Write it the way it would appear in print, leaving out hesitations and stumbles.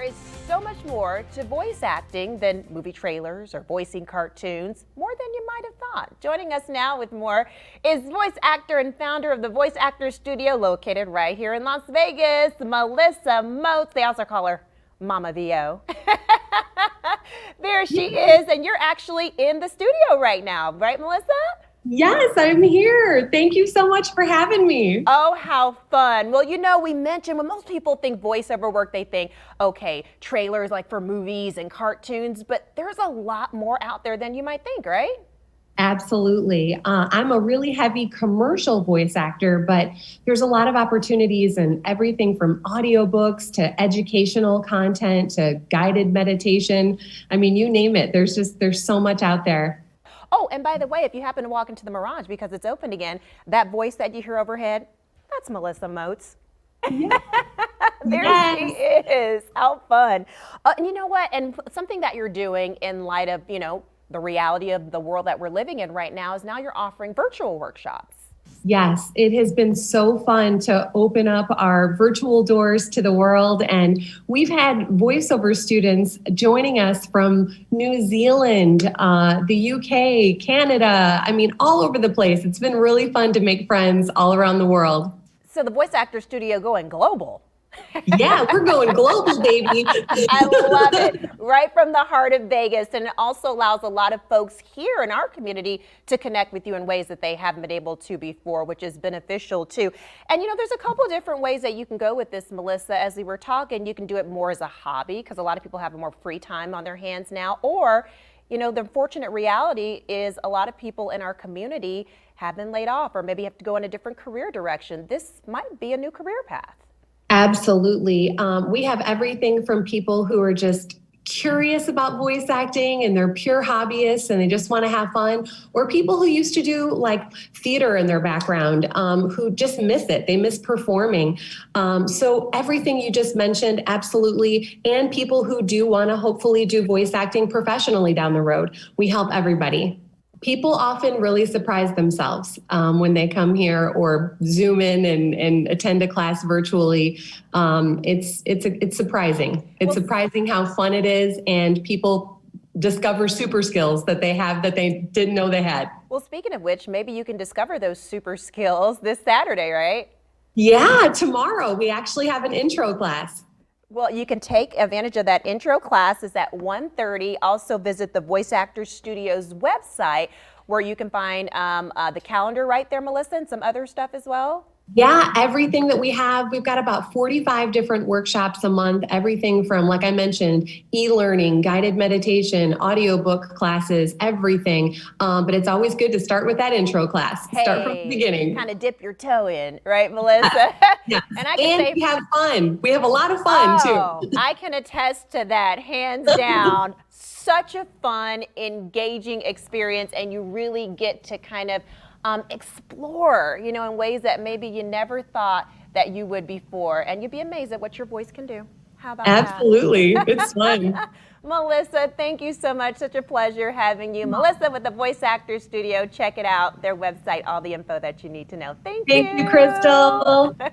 is so much more to voice acting than movie trailers or voicing cartoons, more than you might have thought. Joining us now with more is voice actor and founder of the Voice Actors Studio located right here in Las Vegas, Melissa Moats. They also call her Mama VO. There she is, and you're actually in the studio right now, right, Melissa? Yes, I'm here. Thank you so much for having me. Oh, how fun. Well, you know, we mentioned when most people think voiceover work, they think, okay, trailers like for movies and cartoons, but there's a lot more out there than you might think, right? Absolutely. I'm a really heavy commercial voice actor, but there's a lot of opportunities in everything from audiobooks to educational content to guided meditation. I mean, you name it. There's so much out there. Oh, and by the way, if you happen to walk into the Mirage because it's open again, that voice that you hear overhead, that's Melissa Moats. Yes. There Yes. she is. How fun. And you know what? And something that you're doing in light of, the reality of the world that we're living in right now is now you're offering virtual workshops. Yes, it has been so fun to open up our virtual doors to the world. And we've had voiceover students joining us from New Zealand, the UK, Canada, I mean, all over the place. It's been really fun to make friends all around the world. So the Voice Actor Studio going global. Yeah, we're going global, baby. I love it. Right from the heart of Vegas. And it also allows a lot of folks here in our community to connect with you in ways that they haven't been able to before, which is beneficial too. And there's a couple different ways that you can go with this, Melissa. As we were talking, you can do it more as a hobby because a lot of people have more free time on their hands now. Or, the unfortunate reality is a lot of people in our community have been laid off or maybe have to go in a different career direction. This might be a new career path. Absolutely. We have everything from people who are just curious about voice acting and they're pure hobbyists and they just want to have fun, or people who used to do like theater in their background, who just miss it. They miss performing. So everything you just mentioned, absolutely. And people who do want to hopefully do voice acting professionally down the road. We help everybody. People often really surprise themselves when they come here or Zoom in and attend a class virtually. It's surprising. It's surprising how fun it is, and people discover super skills that they have that they didn't know they had. Well, speaking of which, maybe you can discover those super skills this Saturday, right? Yeah, tomorrow we actually have an intro class. Well, you can take advantage of that intro class. It's at 1:30. Also visit the Voice Actors Studio's website where you can find the calendar right there, Melissa, and some other stuff as well. Yeah, everything that we have, we've got about 45 different workshops a month, everything from, like I mentioned, e-learning, guided meditation, audiobook classes, everything. But it's always good to start with that intro class. Start from the beginning. Kind of dip your toe in, right, Melissa? Yeah. And I can say we have fun. We have a lot of fun too. I can attest to that, hands down. Such a fun, engaging experience, and you really get to kind of explore, in ways that maybe you never thought that you would before. And you'd be amazed at what your voice can do. How about Absolutely. It's fun. Melissa, thank you so much. Such a pleasure having you. Melissa with the Voice Actors Studio. Check it out. Their website, all the info that you need to know. Thank you. Thank you, Crystal.